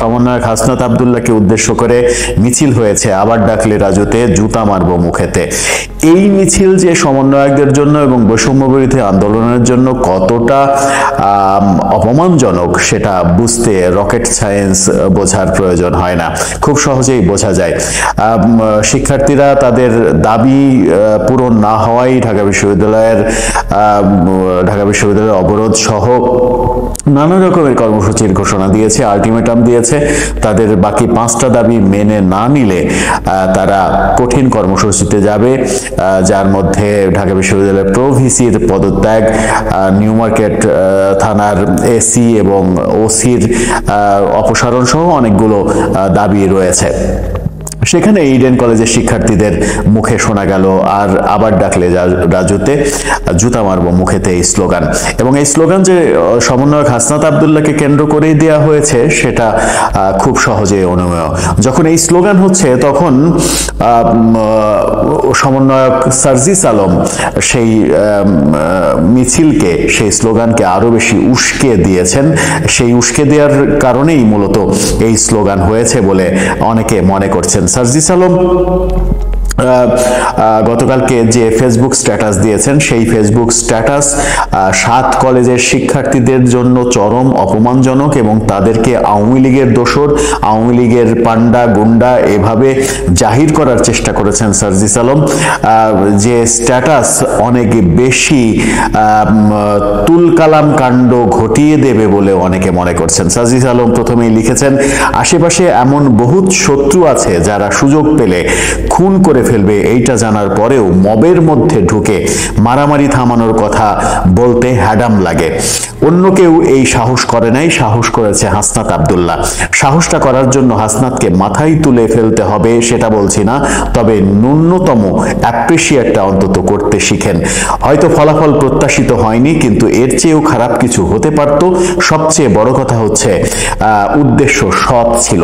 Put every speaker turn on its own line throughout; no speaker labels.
সমন্বয়ক হাসনাত আব্দুল্লাহকে উদ্দেশ্য করে মিছিল হয়েছে, আবার ডাকলে রাজুতে জুতা মারবো মুখেতে। এই মিছিল যে সমন্বয়কদের জন্য এবং বৈষম্য বিরোধী আন্দোলনের জন্য কতটা অপমানজনক সেটা বুঝতে রকেট সায়েন্স বোঝার প্রয়োজন হয় না, খুব সহজেই বোঝা যায়। শিক্ষার্থীরা তাদের দাবি পূরণ না হওয়ায় ঢাকা বিশ্ববিদ্যালয়ের অবরোধ সহ নানা রকমের কর্মসূচির ঘোষণা দিয়েছে, আলটিমেটাম দিয়েছে। তাদের বাকি 5টা দাবি মেনে না নিলে তারা কঠিন কর্মসূচিতে যাবে, যার মধ্যে ঢাকা বিশ্ববিদ্যালয়ের প্রো ভিসির পদত্যাগ, নিউ মার্কেট থানার এসি এবং ওসির অপসারণ সহ অনেকগুলো দাবি রয়েছে। সেখানে ইডেন কলেজের শিক্ষার্থীদের মুখে শোনা গেল আর আবার ডাকলে রাজুতে জুতা মারবো মুখেতে এই স্লোগান। এবং এই স্লোগান যে সমন্বয়ক হাসনাত আব্দুল্লাহকে কেন্দ্র করেই দেওয়া হয়েছে সেটা খুব সহজে অনুমেয়। যখন এই স্লোগান হচ্ছে তখন সমন্বয়ক সার্জিস আলম সেই মিছিলকে, সেই স্লোগানকে আরো বেশি উস্কে দিয়েছেন। সেই উস্কে দেওয়ার কারণেই মূলত এই স্লোগান হয়েছে বলে অনেকে মনে করছেন। সার্জিস আলম গতকালকে যে ফেসবুক স্ট্যাটাস দিয়েছেন, সেই ফেসবুক স্ট্যাটাস 7 কলেজের শিক্ষার্থীদের জন্য চরম অপমানজনক এবং তাদেরকে আওয়ামী লীগের দোসর, আওয়ামী লীগের পান্ডা গুন্ডা এভাবে জাহির করার চেষ্টা করেছেন সার্জিস আলম। যে স্ট্যাটাস অনেক বেশি তুলকালাম কাণ্ড ঘটিয়ে দেবে বলে অনেকে মনে করছেন। সার্জিস আলম প্রথমেই লিখেছেন, আশেপাশে এমন বহুত শত্রু আছে যারা সুযোগ পেলে খুন করে ফেলবে, এইটা জানার পরেও মবের মধ্যে ঢুকে মারামারি থামানোর কথা বলতে হ্যাডাম লাগে। অন্য কেউ এই সাহস করে নাই, সাহস করেছে হাসনাত আব্দুল্লাহ। সাহসটা করার জন্য হাসনাতকে মাথায় তুলে ফেলতে হবে সেটা বলছি না, তবে ন্যূনতম অ্যাপ্রিসিয়েটটা অন্তত করতে শিখেন। হয়তো ফলাফল প্রত্যাশিত হয়নি, কিন্তু এর চেয়েও খারাপ কিছু হতে পারত। সবচেয়ে বড় কথা হচ্ছে উদ্দেশ্য সৎ ছিল।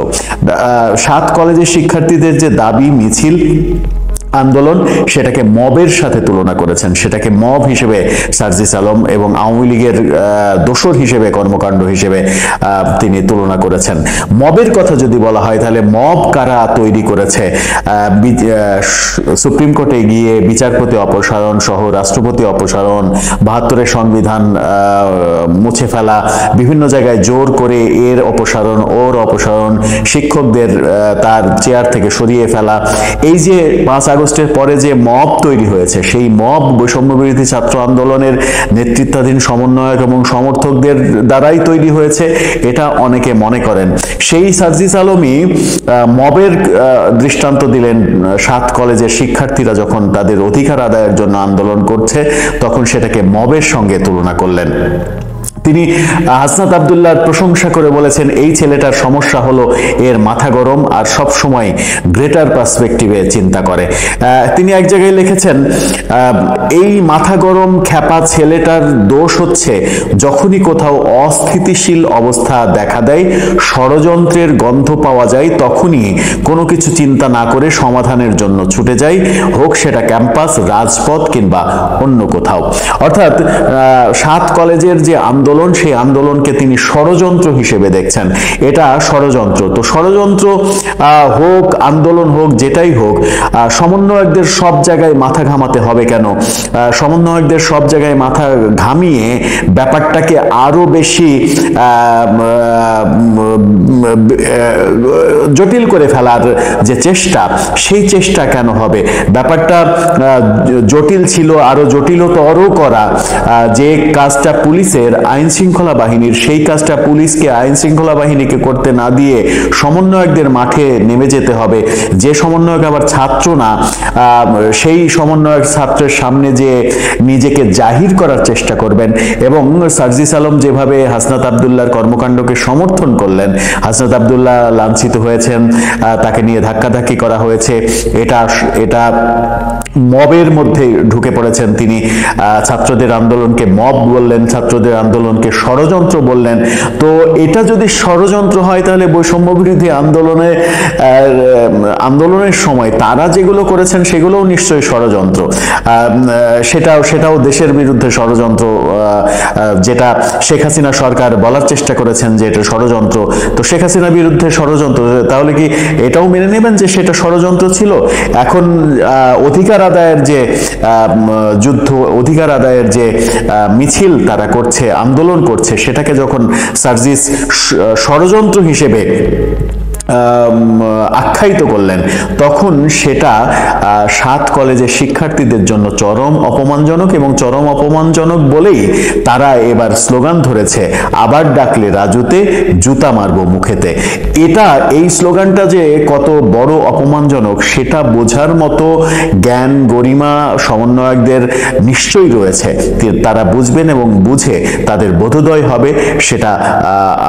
7 কলেজের শিক্ষার্থীদের যে দাবি, মিছিল, আন্দোলন, সেটাকে মবের সাথে তুলনা করেছেন। সেটাকে মব হিসেবে সার্জিস আলম এবং আওয়ামী লীগের দোসর হিসেবে, কর্মকাণ্ড হিসেবে তিনি তুলনা করেছেন। মবের কথা যদি বলা হয় তাহলে মব কারা তৈরি করেছে? সুপ্রিম কোর্টে গিয়ে বিচারপতি অপসারণ সহ রাষ্ট্রপতি অপসারণ, 72-এর সংবিধান মুছে ফেলা, বিভিন্ন জায়গায় জোর করে এর অপসারণ ওর অপসারণ, শিক্ষকদের তার চেয়ার থেকে সরিয়ে ফেলা, এই যে 5 আগস্টের পরে যে মব তৈরি হয়েছে, সেই মব বৈষম্য বিরোধী ছাত্র আন্দোলনের নেতৃত্বাধীন সমন্বয়ক এবং সমর্থকদের দ্বারাই তৈরি হয়েছে, এটা অনেকে মনে করেন। সেই সার্জিস আলমই মবের দৃষ্টান্ত দিলেন। 7 কলেজের শিক্ষার্থীরা যখন তাদের অধিকার আদায়ের জন্য আন্দোলন করছে তখন সেটাকে মবের সঙ্গে তুলনা করলেন। তিনি হাসনাত আব্দুল্লাহর প্রশংসা করে বলেছেন, এই ছেলেটার সমস্যা হলো এর মাথা গরম আর সব সময় গ্রেটার পার্সপেক্টিভে চিন্তা করে। তিনি এক জায়গায় লিখেছেন, এই মাথা গরম খ্যাপা ছেলেটার দোষ হচ্ছে যখনই কোথাও অস্থিতিশীল অবস্থা দেখা দেয়, ষড়যন্ত্রের গন্ধ পাওয়া যায়, তখনই কোনো কিছু চিন্তা না করে সমাধানের জন্য ছুটে যায়, হোক সেটা ক্যাম্পাস, রাজপথ কিংবা অন্য কোথাও। অর্থাৎ 7 কলেজের যে আন্দোলন, সেই আন্দোলনকে তিনি ষড়যন্ত্র হিসেবে দেখছেন। এটা ষড়যন্ত্র। তো ষড়যন্ত্র হোক, আন্দোলন হোক, যেটাই হোক, সমন্বয়কদের সব জায়গায় মাথা ঘামাতে হবে কেন? সমন্বয়কদের সব জায়গায় মাথা ঘামিয়ে ব্যাপারটাকে আরো বেশি জটিল করে ফেলার যে চেষ্টা, সেই চেষ্টা কেন হবে? ব্যাপারটা জটিল ছিল, আরো জটিলতর করা যে কাজটা পুলিশের, আইন শৃঙ্খলা বাহিনীর, সেই কাজটা পুলিশকে, আইন শৃঙ্খলা বাহিনীকে করতে না দিয়ে সমন্বয়কদের মাঠে নেমে যেতে হবে। যে সমন্বয়ক আবার ছাত্র না, সেই সমন্বয়ক ছাত্রের সামনে যে নিজেকে জাহির করার চেষ্টা করবেন। এবং সার্জিস আলম যেভাবে হাসনাত আব্দুল্লাহর কর্মকাণ্ডকে সমর্থন করলেন, হাসনাত আব্দুল্লাহ লাঞ্ছিত হয়েছেন, তাকে নিয়ে ধাক্কাধাক্কি করা হয়েছে, এটা মবের মধ্যে ঢুকে পড়েছেন তিনি। ছাত্রদের আন্দোলনকে মব বললেন, ছাত্রদের আন্দোলন আন্দোলনকে ষড়যন্ত্র বললেন। তো এটা যদি ষড়যন্ত্র হয় তাহলে বৈষম্য বিরোধী আন্দোলনের সময় তারা যেগুলো করেছেন সেগুলোও নিশ্চয়ই ষড়যন্ত্র। সেটাও দেশের বিরুদ্ধে ষড়যন্ত্র, যেটা শেখ হাসিনা সরকার বলার চেষ্টা করেছেন যে এটা ষড়যন্ত্র। তো শেখ হাসিনার বিরুদ্ধে ষড়যন্ত্র, তাহলে কি এটাও মেনে নেবেন যে সেটা ষড়যন্ত্র ছিল? এখন অধিকার আদায়ের যে যুদ্ধ, অধিকার আদায়ের যে মিছিল তারা করছে, আন্দোলন করছে, সেটাকে যখন সার্জিস ষড়যন্ত্র হিসেবে আখ্যায়িত করলেন, তখন সেটা 7 কলেজের শিক্ষার্থীদের জন্য চরম অপমানজনক, এবং চরম অপমানজনক বলেই তারা এবার স্লোগান ধরেছে, আবার ডাকলে রাজুতে, জুতা মারবো মুখেতে। এই স্লোগানটা যে কত বড় অপমানজনক সেটা বোঝার মতো জ্ঞান গরিমা সমন্বয়কদের নিশ্চয়ই রয়েছে। তারা বুঝবেন এবং বুঝে তাদের বোধোদয় হবে, সেটা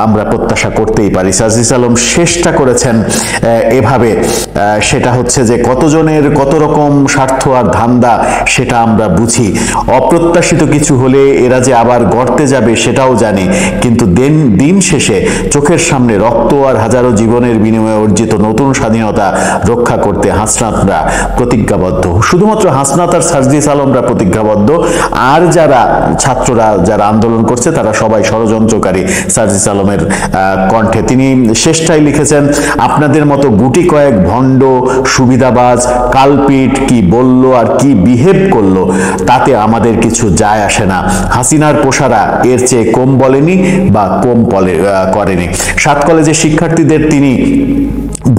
আমরা প্রত্যাশা করতেই পারি। সার্জিস আলম শেষটা করেছেন এভাবে, সেটা হচ্ছে যে কতজনের কত রকম স্বার্থ আর ধান্দা সেটা আমরা বুঝি। অপ্রত্যাশিত কিছু হলে এরা যে আবার গর্তে যাবে সেটাও জানি, কিন্তু দিন শেষে চোখের সামনে রক্ত আর হাজারো জীবনের বিনিময়ে অর্জিত নতুন স্বাধীনতা রক্ষা করতে হাসনাতরা প্রতিজ্ঞাবদ্ধ। শুধুমাত্র হাসনাত আর সার্জিস আলমরা প্রতিজ্ঞাবদ্ধ, আর যারা ছাত্ররা যারা আন্দোলন করছে তারা সবাই ষড়যন্ত্রকারী। সার্জিস আলমের কণ্ঠে তিনি শেষটাই লিখেছেন, আপনাদের মতো গুটি কয়েক ভণ্ড সুবিধাবাজ কালপিট কি বলল আর কি বিহেভ করলো তাতে আমাদের কিছু যায় আসে না। হাসিনার পোষারা এর চেয়ে কম বলেনি বা কম করেনি। 7 কলেজের শিক্ষার্থীদের তিনি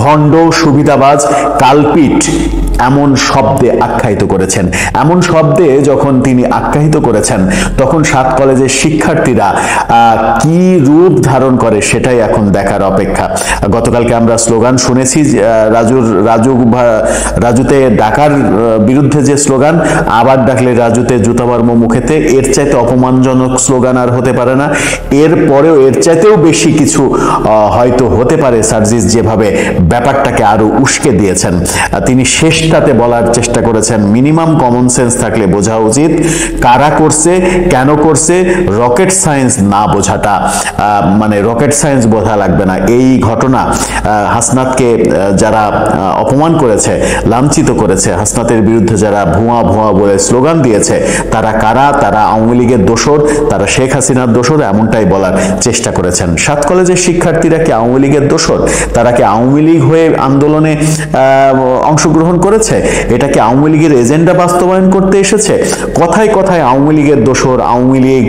ভণ্ড সুবিধাবাজ কালপিট এমন শব্দে আখ্যায়িত করেছেন। এমন শব্দে যখন তিনি আখ্যায়িত করেছেন তখন 7 কলেজের শিক্ষার্থীরা কি রূপ ধারণ করে সেটাই এখন দেখার অপেক্ষা। গতকালকে আমরা স্লোগান শুনেছি, রাজুতে ডাকার বিরুদ্ধে যে স্লোগান, আবার ডাকলে রাজুতে জুতা মারবো মুখেতে, এর চাইতে অপমানজনক স্লোগান আর হতে পারে না। এর পরেও এর চাইতেও বেশি কিছু হয়তো হতে পারে। সার্জিস যেভাবে ব্যাপারটাকে আরো উস্কে দিয়েছেন, তিনি শেষটাতে বলার চেষ্টা করেছেন, মিনিমাম কমন সেন্স থাকলে বোঝা উচিত কারা করছে, কেন করছে। রকেট সায়েন্স না বোঝাটা, মানে রকেট সায়েন্স বোঝা লাগবে না। এই ঘটনা হাসনাতকে যারা অপমান করেছে, লাঞ্ছিত করেছে, হাসনাতের বিরুদ্ধে যারা ভুয়া ভুয়া বলে স্লোগান দিয়েছে, তারা কারা? তারা আওয়ামী লীগের দোসর, তারা শেখ হাসিনার দোসর, এমনটাই বলার চেষ্টা করেছেন। 7 কলেজের শিক্ষার্থীরা কি আওয়ামী লীগের দোসর? তারা কি আওয়ামী লীগ হয়ে আন্দোলনে অংশগ্রহণ করেছে? এটা কি আওয়ামী লীগের এজেন্ডা বাস্তবায়ন করতে এসেছে? কথায় কথায় আওয়ামী লীগের দোসর, আওয়ামী লীগ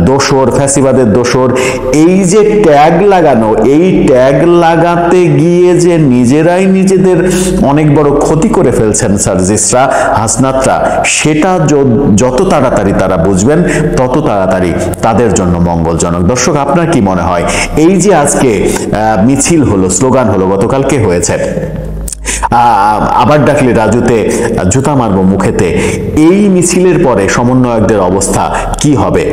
দোসর, ফ্যাসিবাদের দোসর, এই যে ট্যাগ লাগানো, এই ট্যাগ লাগাতে গিয়ে যে নিজেরাই নিজেদের অনেক বড় ক্ষতি করে ফেলছেন সার্জিসরা, হাসনাতরা, সেটা যত তাড়াতাড়ি তারা বুঝবেন তত তাড়াতাড়ি তাদের জন্য মঙ্গলজনক। দর্শক, আপনার কি মনে হয় এই যে আজকে মিছিল হলো, স্লোগান হলো, গতকালকে হয়েছে আবার ডাকলে রাজুতে জুতা মারবো মুখেতে, এই মিছিলের পরে সমন্বয়কদের অবস্থা কি হবে?